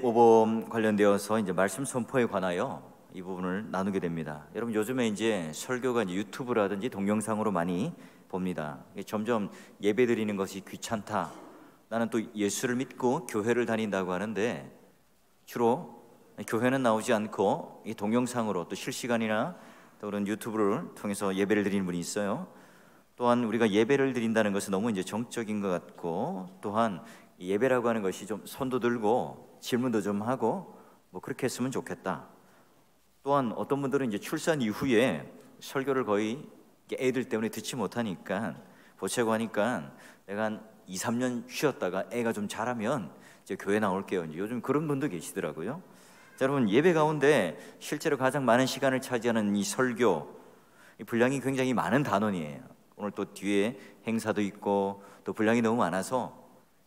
모범 관련되어서 이제 말씀 선포에 관하여 이 부분을 나누게 됩니다. 여러분 요즘에 이제 설교가 이제 유튜브라든지 동영상으로 많이 봅니다. 점점 예배 드리는 것이 귀찮다. 나는 또 예수를 믿고 교회를 다닌다고 하는데 주로 교회는 나오지 않고 이 동영상으로 또 실시간이나 또 그런 유튜브를 통해서 예배를 드리는 분이 있어요. 또한 우리가 예배를 드린다는 것은 너무 이제 정적인 것 같고, 또한 예배라고 하는 것이 좀 손도 들고 질문도 좀 하고 뭐 그렇게 했으면 좋겠다. 또한 어떤 분들은 이제 출산 이후에 설교를 거의 애들 때문에 듣지 못하니까 보채고 하니까 내가 한 2, 3년 쉬었다가 애가 좀 자라면 이제 교회 나올게요. 이제 요즘 그런 분도 계시더라고요. 자, 여러분 예배 가운데 실제로 가장 많은 시간을 차지하는 이 설교, 이 분량이 굉장히 많은 단원이에요. 오늘 또 뒤에 행사도 있고 또 분량이 너무 많아서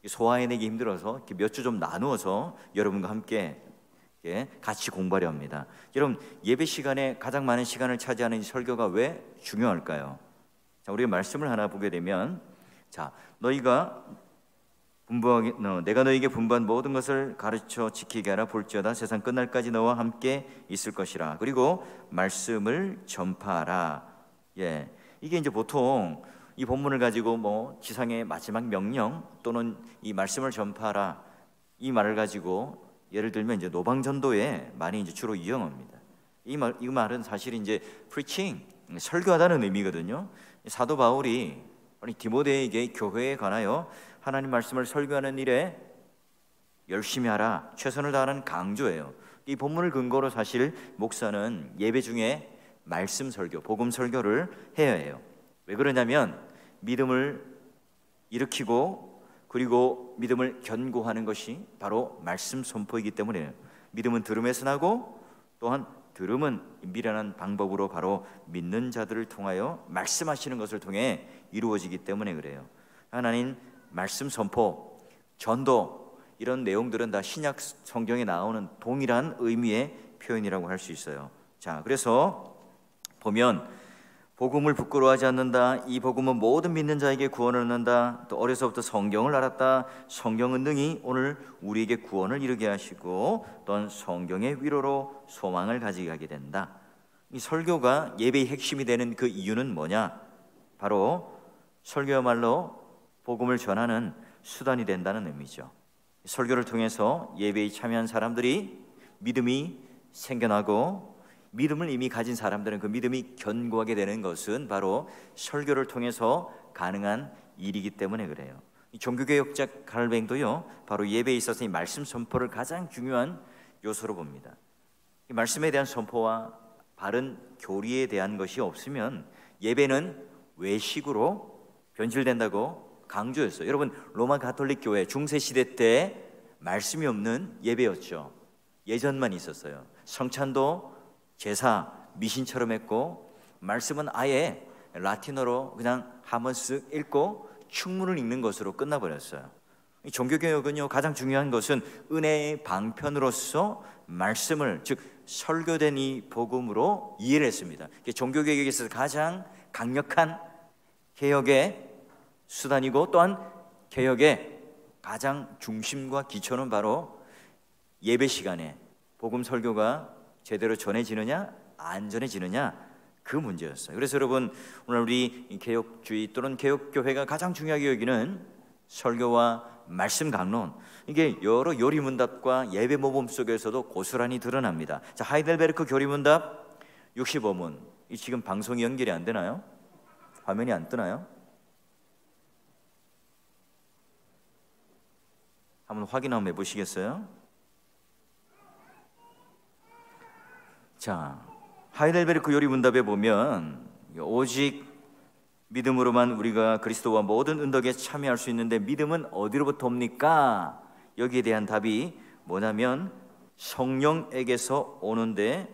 소화해내기 힘들어서 몇 주 좀 나누어서 여러분과 함께 같이 공부하려 합니다. 여러분 예배 시간에 가장 많은 시간을 차지하는 이 설교가 왜 중요할까요? 자, 우리가 말씀을 하나 보게 되면, 자, 내가 너에게 분부한 모든 것을 가르쳐 지키게 하라. 볼지어다 세상 끝날까지 너와 함께 있을 것이라. 그리고 말씀을 전파하라. 이게 이제 보통 이 본문을 가지고 뭐 지상의 마지막 명령 또는 이 말씀을 전파하라, 이 말을 가지고 예를 들면 이제 노방전도에 많이 이제 주로 이용합니다. 이 말은 사실 이제 preaching, 설교하다는 의미거든요. 사도 바울이 디모데에게 교회에 관하여 하나님 말씀을 설교하는 일에 열심히 하라, 최선을 다하는 강조예요. 이 본문을 근거로 사실 목사는 예배 중에 말씀 설교, 복음 설교를 해야 해요. 왜 그러냐면 믿음을 일으키고 그리고 믿음을 견고하는 것이 바로 말씀 선포이기 때문이에요. 믿음은 들음에서 나고, 또한 들음은 미련한 방법으로 바로 믿는 자들을 통하여 말씀하시는 것을 통해 이루어지기 때문에 그래요. 하나님 말씀 선포, 전도, 이런 내용들은 다 신약 성경에 나오는 동일한 의미의 표현이라고 할 수 있어요. 자, 그래서 보면 복음을 부끄러워하지 않는다. 이 복음은 모든 믿는 자에게 구원을 얻는다. 또 어려서부터 성경을 알았다. 성경은 능히 오늘 우리에게 구원을 이루게 하시고 또한 성경의 위로로 소망을 가지게 하게 된다. 이 설교가 예배의 핵심이 되는 그 이유는 뭐냐? 바로 설교야말로 복음을 전하는 수단이 된다는 의미죠. 설교를 통해서 예배에 참여한 사람들이 믿음이 생겨나고, 믿음을 이미 가진 사람들은 그 믿음이 견고하게 되는 것은 바로 설교를 통해서 가능한 일이기 때문에 그래요. 이 종교개혁자 칼뱅도요, 바로 예배에 있어서 이 말씀 선포를 가장 중요한 요소로 봅니다. 이 말씀에 대한 선포와 바른 교리에 대한 것이 없으면 예배는 외식으로 변질된다고 강조했어요. 여러분 로마 가톨릭 교회 중세시대 때 말씀이 없는 예배였죠. 예전만 있었어요. 성찬도 제사, 미신처럼 했고, 말씀은 아예 라틴어로 그냥 한번 쓱 읽고 충문을 읽는 것으로 끝나버렸어요. 이 종교개혁은요, 가장 중요한 것은 은혜의 방편으로서 말씀을, 즉 설교된 이 복음으로 이해를 했습니다. 종교개혁에 있어서 가장 강력한 개혁의 수단이고, 또한 개혁의 가장 중심과 기초는 바로 예배 시간에 복음 설교가 제대로 전해지느냐 안 전해지느냐, 그 문제였어요. 그래서 여러분 오늘 우리 개혁주의 또는 개혁교회가 가장 중요하게 여기는 설교와 말씀 강론, 이게 여러 요리문답과 예배 모범 속에서도 고스란히 드러납니다. 자, 하이델베르크 교리문답 65문, 이 지금 방송이 연결이 안 되나요? 화면이 안 뜨나요? 한번 확인 한번 해보시겠어요? 자, 하이델베르크 요리문답에 보면 오직 믿음으로만 우리가 그리스도와 모든 은덕에 참여할 수 있는데 믿음은 어디로부터 옵니까? 여기에 대한 답이 뭐냐면 성령에게서 오는데,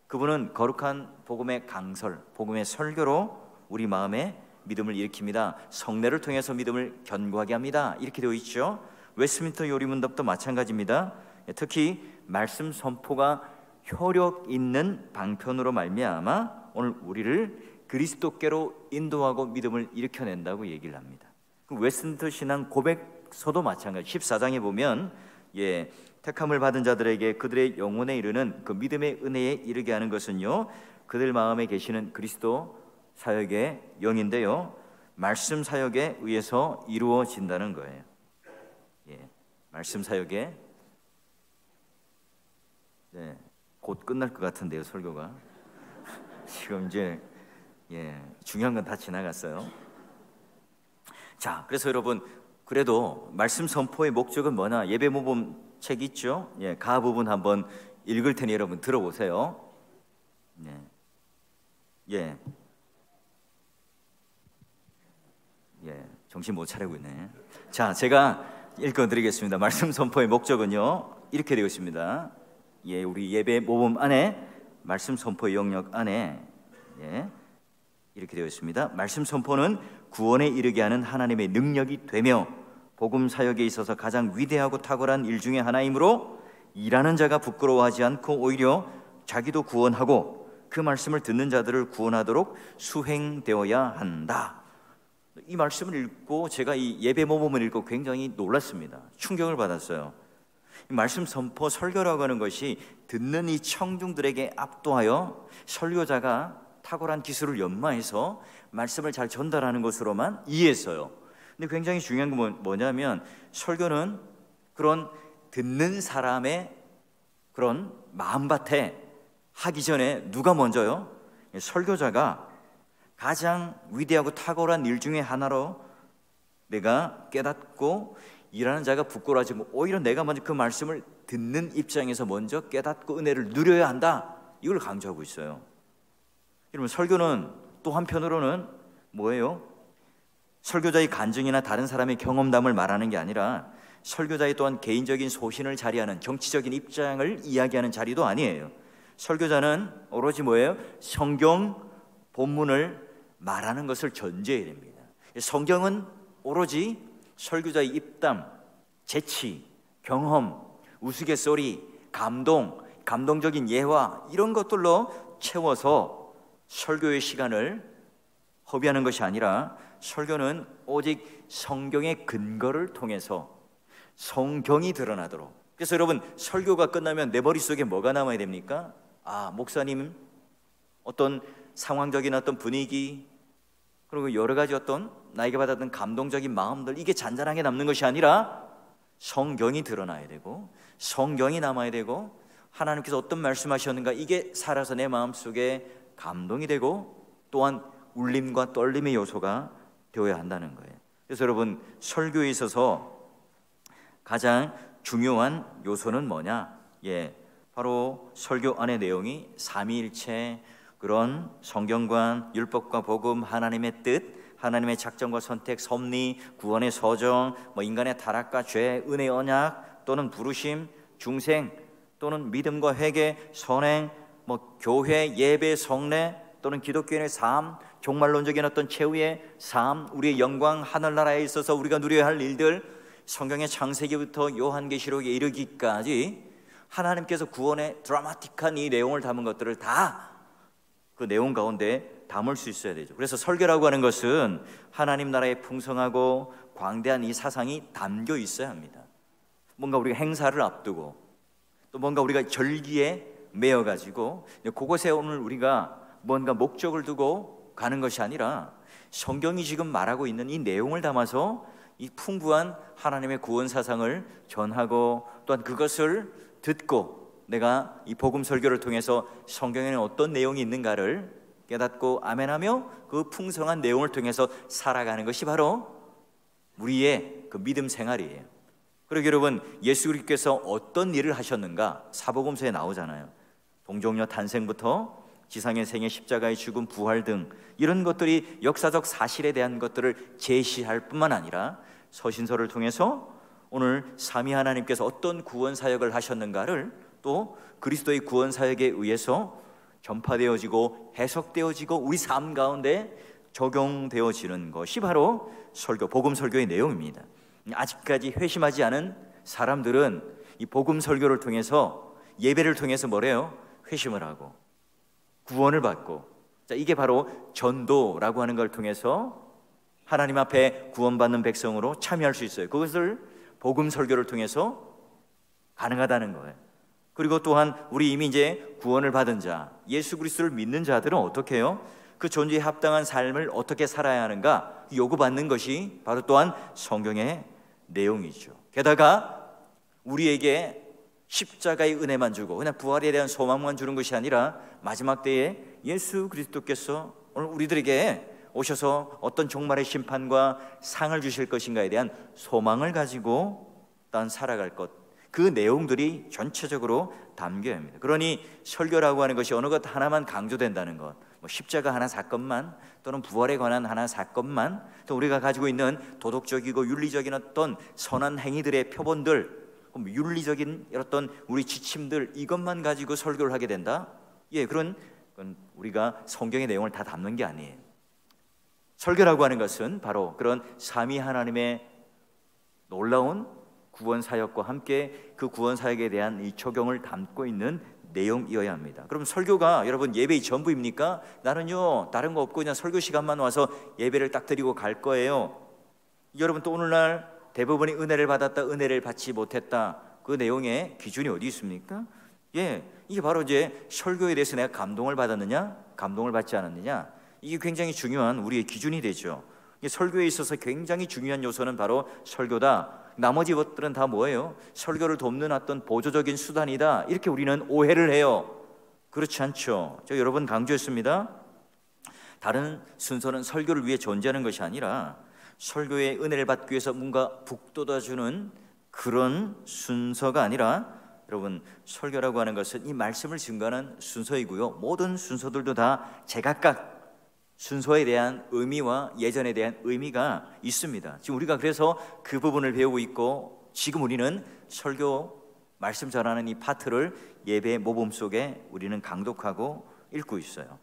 그분은 거룩한 복음의 강설, 복음의 설교로 우리 마음에 믿음을 일으킵니다. 성례를 통해서 믿음을 견고하게 합니다. 이렇게 되어 있죠. 웨스트민스터 요리문답도 마찬가지입니다. 특히 말씀 선포가 효력 있는 방편으로 말미암아 오늘 우리를 그리스도께로 인도하고 믿음을 일으켜낸다고 얘기를 합니다. 그 웨스트민스터 신앙 고백서도 마찬가지. 14장에 보면 예, 택함을 받은 자들에게 그들의 영혼에 이르는 그 믿음의 은혜에 이르게 하는 것은요, 그들 마음에 계시는 그리스도 사역의 영인데요, 말씀 사역에 의해서 이루어진다는 거예요. 예, 말씀 사역에 네, 곧 끝날 것 같은데요, 설교가. 지금 이제 중요한 건 다 지나갔어요. 자, 그래서 여러분, 그래도 말씀 선포의 목적은 뭐냐? 예배 모범 책 있죠? 예, 가 부분 한번 읽을 테니 여러분 들어보세요. 정신 못 차리고 있네. 자, 제가 읽어드리겠습니다. 말씀 선포의 목적은요, 이렇게 되어 있습니다. 예, 우리 예배 모범 안에 말씀 선포의 영역 안에 이렇게 되어 있습니다. 말씀 선포는 구원에 이르게 하는 하나님의 능력이 되며 복음 사역에 있어서 가장 위대하고 탁월한 일 중에 하나이므로 일하는 자가 부끄러워하지 않고 오히려 자기도 구원하고 그 말씀을 듣는 자들을 구원하도록 수행되어야 한다. 이 말씀을 읽고 제가 이 예배 모범을 읽고 굉장히 놀랐습니다. 충격을 받았어요. 이 말씀 선포 설교라고 하는 것이 듣는 이 청중들에게 압도하여 설교자가 탁월한 기술을 연마해서 말씀을 잘 전달하는 것으로만 이해했어요. 근데 굉장히 중요한 건 뭐냐면, 설교는 그런 듣는 사람의 그런 마음밭에 하기 전에 누가 먼저요? 설교자가 가장 위대하고 탁월한 일 중에 하나로 내가 깨닫고 일하는 자가 부끄러워하지 않고 오히려 내가 먼저 그 말씀을 듣는 입장에서 먼저 깨닫고 은혜를 누려야 한다, 이걸 강조하고 있어요. 여러분, 설교는 또 한편으로는 뭐예요? 설교자의 간증이나 다른 사람의 경험담을 말하는 게 아니라 설교자의 또한 개인적인 소신을 자리하는 정치적인 입장을 이야기하는 자리도 아니에요. 설교자는 오로지 뭐예요? 성경 본문을 말하는 것을 전제해야 됩니다. 성경은 오로지 설교자의 입담, 재치, 경험, 우스갯소리, 감동, 감동적인 예화, 이런 것들로 채워서 설교의 시간을 허비하는 것이 아니라, 설교는 오직 성경의 근거를 통해서 성경이 드러나도록. 그래서 여러분, 설교가 끝나면 내 머릿속에 뭐가 남아야 됩니까? 아, 목사님 어떤 상황적인 어떤 분위기, 그리고 여러 가지 어떤 나에게 받았던 감동적인 마음들, 이게 잔잔하게 남는 것이 아니라 성경이 드러나야 되고 성경이 남아야 되고 하나님께서 어떤 말씀하셨는가, 이게 살아서 내 마음속에 감동이 되고 또한 울림과 떨림의 요소가 되어야 한다는 거예요. 그래서 여러분, 설교에 있어서 가장 중요한 요소는 뭐냐? 바로 설교 안의 내용이 삼위일체, 그런 성경관, 율법과 복음, 하나님의 뜻, 하나님의 작정과 선택, 섭리, 구원의 서정, 인간의 타락과 죄, 은혜, 언약, 또는 부르심, 중생, 또는 믿음과 회개, 선행, 교회, 예배, 성례, 또는 기독교인의 삶, 종말론적인 어떤 최후의 삶, 우리의 영광, 하늘나라에 있어서 우리가 누려야 할 일들, 성경의 창세기부터 요한계시록에 이르기까지 하나님께서 구원의 드라마틱한 이 내용을 담은 것들을 다 그 내용 가운데 담을 수 있어야 되죠. 그래서 설교라고 하는 것은 하나님 나라의 풍성하고 광대한 이 사상이 담겨 있어야 합니다. 뭔가 우리가 행사를 앞두고 또 뭔가 우리가 절기에 매여가지고 그곳에 오늘 우리가 뭔가 목적을 두고 가는 것이 아니라, 성경이 지금 말하고 있는 이 내용을 담아서 이 풍부한 하나님의 구원 사상을 전하고, 또한 그것을 듣고 내가 이 복음 설교를 통해서 성경에는 어떤 내용이 있는가를 깨닫고 아멘하며 그 풍성한 내용을 통해서 살아가는 것이 바로 우리의 그 믿음 생활이에요. 그리고 여러분, 예수 그리스도께서 어떤 일을 하셨는가 사복음서에 나오잖아요. 동정녀 탄생부터 지상의 생애, 십자가의 죽음, 부활 등 이런 것들이 역사적 사실에 대한 것들을 제시할 뿐만 아니라 서신서를 통해서 오늘 삼위 하나님께서 어떤 구원 사역을 하셨는가를 또 그리스도의 구원 사역에 의해서 전파되어지고 해석되어지고 우리 삶 가운데 적용되어지는 것이 바로 설교, 복음 설교의 내용입니다. 아직까지 회심하지 않은 사람들은 이 복음 설교를 통해서, 예배를 통해서 뭐래요? 회심을 하고 구원을 받고, 자, 이게 바로 전도라고 하는 걸 통해서 하나님 앞에 구원받는 백성으로 참여할 수 있어요. 그것을 복음 설교를 통해서 가능하다는 거예요. 그리고 또한 우리 이미 이제 구원을 받은 자, 예수 그리스도를 믿는 자들은 어떻게 해요? 그 존재에 합당한 삶을 어떻게 살아야 하는가 요구받는 것이 바로 또한 성경의 내용이죠. 게다가 우리에게 십자가의 은혜만 주고 그냥 부활에 대한 소망만 주는 것이 아니라 마지막 때에 예수 그리스도께서 오늘 우리들에게 오셔서 어떤 종말의 심판과 상을 주실 것인가에 대한 소망을 가지고 일단 살아갈 것, 그 내용들이 전체적으로 담겨야 합니다. 그러니 설교라고 하는 것이 어느 것 하나만 강조된다는 것, 뭐 십자가 하나 사건만 또는 부활에 관한 하나 사건만, 또 우리가 가지고 있는 도덕적이고 윤리적인 어떤 선한 행위들의 표본들, 윤리적인 어떤 우리 지침들, 이것만 가지고 설교를 하게 된다? 예, 그건 우리가 성경의 내용을 다 담는 게 아니에요. 설교라고 하는 것은 바로 그런 삼위 하나님의 놀라운 구원 사역과 함께 그 구원 사역에 대한 이 적용을 담고 있는 내용이어야 합니다. 그럼 설교가 여러분 예배의 전부입니까? 나는요 다른 거 없고 그냥 설교 시간만 와서 예배를 딱 드리고 갈 거예요. 여러분 또 오늘날 대부분이 은혜를 받았다, 은혜를 받지 못했다, 그 내용의 기준이 어디 있습니까? 예, 이게 바로 이제 설교에 대해서 내가 감동을 받았느냐, 감동을 받지 않았느냐, 이게 굉장히 중요한 우리의 기준이 되죠. 설교에 있어서 굉장히 중요한 요소는 바로 설교다. 나머지 것들은 다 뭐예요? 설교를 돕는 어떤 보조적인 수단이다, 이렇게 우리는 오해를 해요. 그렇지 않죠. 저 여러 번 강조했습니다. 다른 순서는 설교를 위해 존재하는 것이 아니라 설교의 은혜를 받기 위해서 뭔가 북돋아주는 그런 순서가 아니라, 여러분 설교라고 하는 것은 이 말씀을 증거하는 순서이고요, 모든 순서들도 다 제각각 순서에 대한 의미와 예전에 대한 의미가 있습니다. 지금 우리가 그래서 그 부분을 배우고 있고, 지금 우리는 설교 말씀 전하는 이 파트를 예배 모범 속에 우리는 강독하고 읽고 있어요.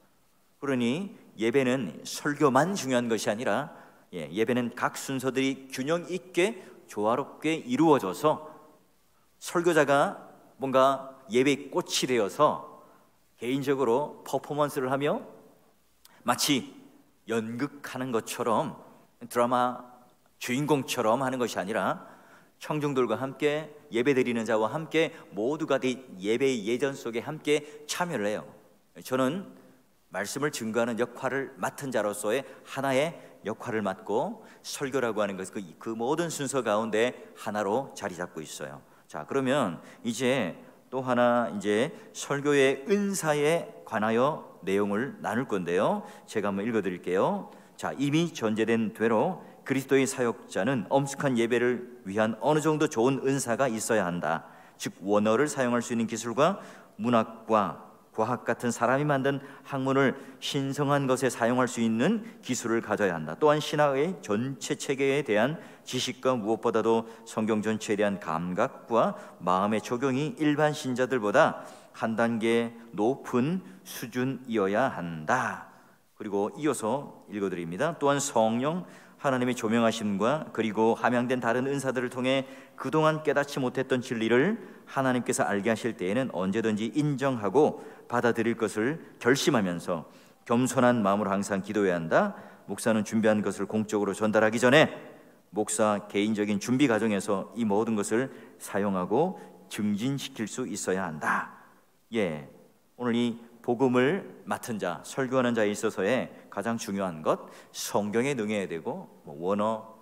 그러니 예배는 설교만 중요한 것이 아니라 예배는 각 순서들이 균형 있게 조화롭게 이루어져서 설교자가 뭔가 예배의 꽃이 되어서 개인적으로 퍼포먼스를 하며 마치 연극하는 것처럼, 드라마 주인공처럼 하는 것이 아니라 청중들과 함께, 예배드리는 자와 함께 모두가 예배의 예전 속에 함께 참여를 해요. 저는 말씀을 증거하는 역할을 맡은 자로서의 하나의 역할을 맡고 설교라고 하는 것, 그 모든 순서 가운데 하나로 자리 잡고 있어요. 자, 그러면 이제 또 하나 이제 설교의 은사에 관하여 내용을 나눌 건데요, 제가 한번 읽어드릴게요. 자, 이미 전제된 대로 그리스도의 사역자는 엄숙한 예배를 위한 어느 정도 좋은 은사가 있어야 한다. 즉 원어를 사용할 수 있는 기술과 문학과 과학 같은 사람이 만든 학문을 신성한 것에 사용할 수 있는 기술을 가져야 한다. 또한 신학의 전체 체계에 대한 지식과 무엇보다도 성경 전체에 대한 감각과 마음의 적용이 일반 신자들보다 한 단계 높은 수준이어야 한다. 그리고 이어서 읽어드립니다. 또한 성령 하나님의 조명하심과 그리고 함양된 다른 은사들을 통해 그동안 깨닫지 못했던 진리를 하나님께서 알게 하실 때에는 언제든지 인정하고 받아들일 것을 결심하면서 겸손한 마음으로 항상 기도해야 한다. 목사는 준비한 것을 공적으로 전달하기 전에 목사 개인적인 준비 과정에서 이 모든 것을 사용하고 증진시킬 수 있어야 한다. 예, 오늘 이 복음을 맡은 자, 설교하는 자에 있어서의 가장 중요한 것, 성경에 능해야 되고 원어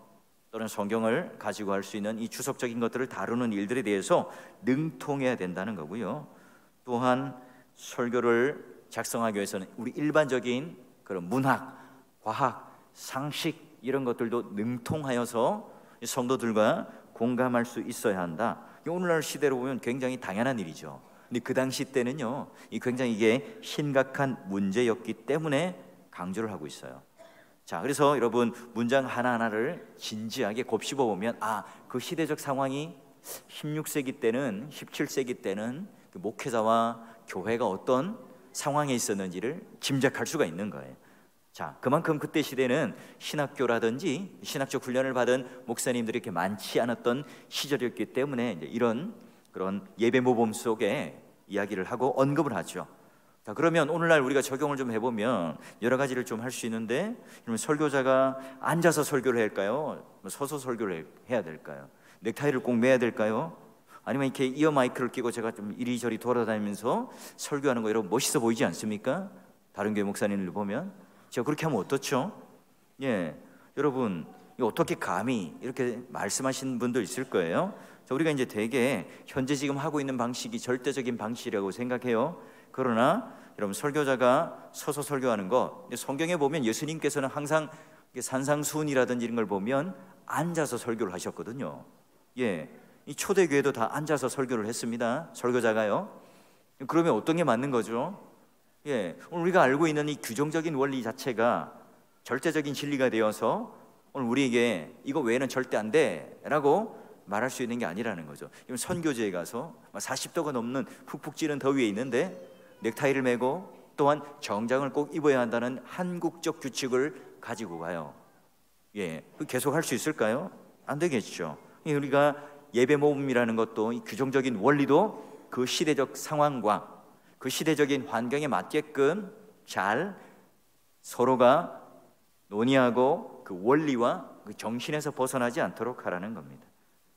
또는 성경을 가지고 할 수 있는 이 주석적인 것들을 다루는 일들에 대해서 능통해야 된다는 거고요. 또한 설교를 작성하기 위해서는 우리 일반적인 그런 문학, 과학, 상식 이런 것들도 능통하여서 성도들과 공감할 수 있어야 한다. 오늘날 시대로 보면 굉장히 당연한 일이죠. 근데 그 당시 때는요, 굉장히 이게 심각한 문제였기 때문에 강조를 하고 있어요. 자, 그래서 여러분 문장 하나하나를 진지하게 곱씹어 보면 그 시대적 상황이 16세기 때는, 17세기 때는 그 목회자와 교회가 어떤 상황에 있었는지를 짐작할 수가 있는 거예요. 자, 그만큼 그때 시대는 신학교라든지 신학적 훈련을 받은 목사님들이 이렇게 많지 않았던 시절이었기 때문에 이제 이런 그런 예배 모범 속에 이야기를 하고 언급을 하죠. 자, 그러면 오늘날 우리가 적용을 좀 해보면 여러 가지를 좀 할 수 있는데, 그러면 설교자가 앉아서 설교를 할까요? 서서 설교를 해야 될까요? 넥타이를 꼭 매야 될까요? 아니면 이렇게 이어 마이크를 끼고 제가 좀 이리저리 돌아다니면서 설교하는 거 여러분 멋있어 보이지 않습니까? 다른 교회 목사님들 보면 제가 그렇게 하면 어떻죠? 예, 여러분 어떻게 감히 이렇게 말씀하신 분도 있을 거예요. 자, 우리가 이제 대개 현재 지금 하고 있는 방식이 절대적인 방식이라고 생각해요. 그러나 여러분 설교자가 서서 설교하는 거, 성경에 보면 예수님께서는 항상 산상수훈이라든지 이런 걸 보면 앉아서 설교를 하셨거든요. 예, 이 초대교회도 다 앉아서 설교를 했습니다. 설교자가요. 그러면 어떤 게 맞는 거죠? 예, 오늘 우리가 알고 있는 이 규정적인 원리 자체가 절대적인 진리가 되어서 오늘 우리에게 이거 외에는 절대 안 돼 라고 말할 수 있는 게 아니라는 거죠. 선교지에 가서 40도가 넘는 푹푹 찌는 더위에 있는데 넥타이를 매고 또한 정장을 꼭 입어야 한다는 한국적 규칙을 가지고 가요. 예, 계속 할 수 있을까요? 안 되겠죠. 우리가 예배 모임이라는 것도 이 규정적인 원리도 그 시대적 상황과 그 시대적인 환경에 맞게끔 잘 서로가 논의하고 그 원리와 그 정신에서 벗어나지 않도록 하라는 겁니다.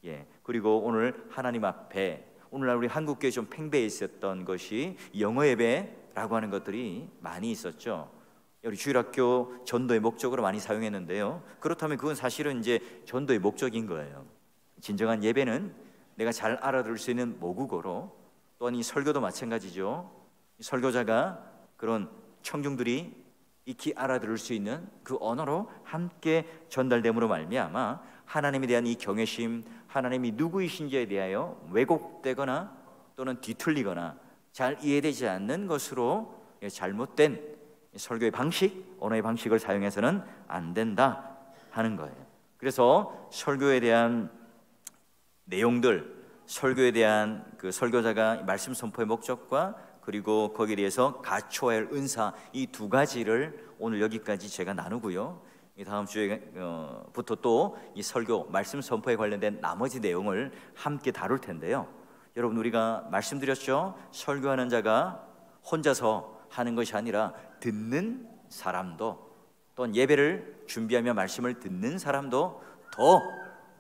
예, 그리고 오늘 하나님 앞에 오늘날 우리 한국교회 좀 팽배해 있었던 것이 영어 예배라고 하는 것들이 많이 있었죠. 우리 주일학교 전도의 목적으로 많이 사용했는데요. 그렇다면 그건 사실은 이제 전도의 목적인 거예요. 진정한 예배는 내가 잘 알아들을 수 있는 모국어로, 또한 이 설교도 마찬가지죠. 이 설교자가 그런 청중들이 익히 알아들을 수 있는 그 언어로 함께 전달됨으로 말미암아 하나님에 대한 이 경외심, 하나님이 누구이신지에 대하여 왜곡되거나 또는 뒤틀리거나 잘 이해되지 않는 것으로 잘못된 설교의 방식, 언어의 방식을 사용해서는 안 된다 하는 거예요. 그래서 설교에 대한 내용들, 설교에 대한 그 설교자가 말씀 선포의 목적과 그리고 거기에 대해서 갖춰야 할 은사, 이 두 가지를 오늘 여기까지 제가 나누고요. 다음 주에부터 또 이 설교, 말씀 선포에 관련된 나머지 내용을 함께 다룰 텐데요. 여러분, 우리가 말씀드렸죠? 설교하는 자가 혼자서 하는 것이 아니라 듣는 사람도, 또는 예배를 준비하며 말씀을 듣는 사람도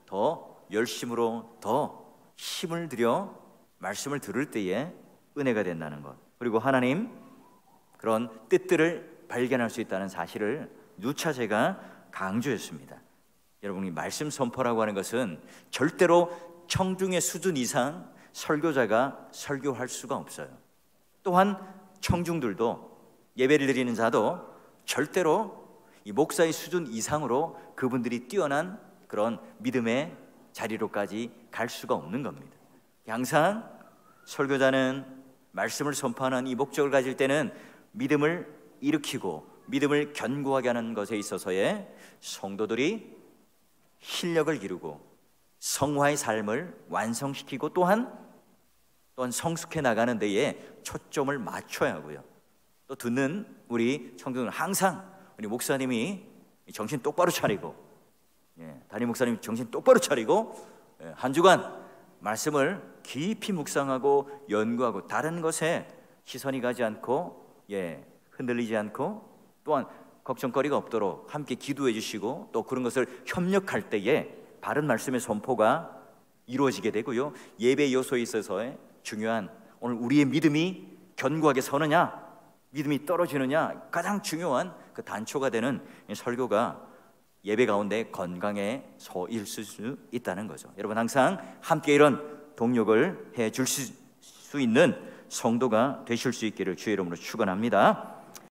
더 열심으로 더 힘을 들여 말씀을 들을 때에 은혜가 된다는 것, 그리고 하나님 그런 뜻들을 발견할 수 있다는 사실을 누차 제가 강조했습니다. 여러분이 말씀 선포라고 하는 것은 절대로 청중의 수준 이상 설교자가 설교할 수가 없어요. 또한 청중들도, 예배를 드리는 자도 절대로 이 목사의 수준 이상으로 그분들이 뛰어난 그런 믿음의 자리로까지 갈 수가 없는 겁니다. 항상 설교자는 말씀을 선포하는 이 목적을 가질 때는 믿음을 일으키고 믿음을 견고하게 하는 것에 있어서의 성도들이 실력을 기르고 성화의 삶을 완성시키고 또한 성숙해 나가는 데에 초점을 맞춰야 하고요. 또 듣는 우리 청중은 항상 우리 목사님이 정신 똑바로 차리고, 담임 목사님 정신 똑바로 차리고 한 주간 말씀을 깊이 묵상하고 연구하고 다른 것에 시선이 가지 않고 흔들리지 않고 또한 걱정거리가 없도록 함께 기도해 주시고 또 그런 것을 협력할 때에 바른 말씀의 선포가 이루어지게 되고요. 예배 요소에 있어서의 중요한, 오늘 우리의 믿음이 견고하게 서느냐 믿음이 떨어지느냐 가장 중요한 그 단초가 되는 설교가 예배 가운데 건강에 서 있을 수 있다는 거죠. 여러분, 항상 함께 이런 동력을 해 줄 수 있는 성도가 되실 수 있기를 주의 이름으로 축원합니다.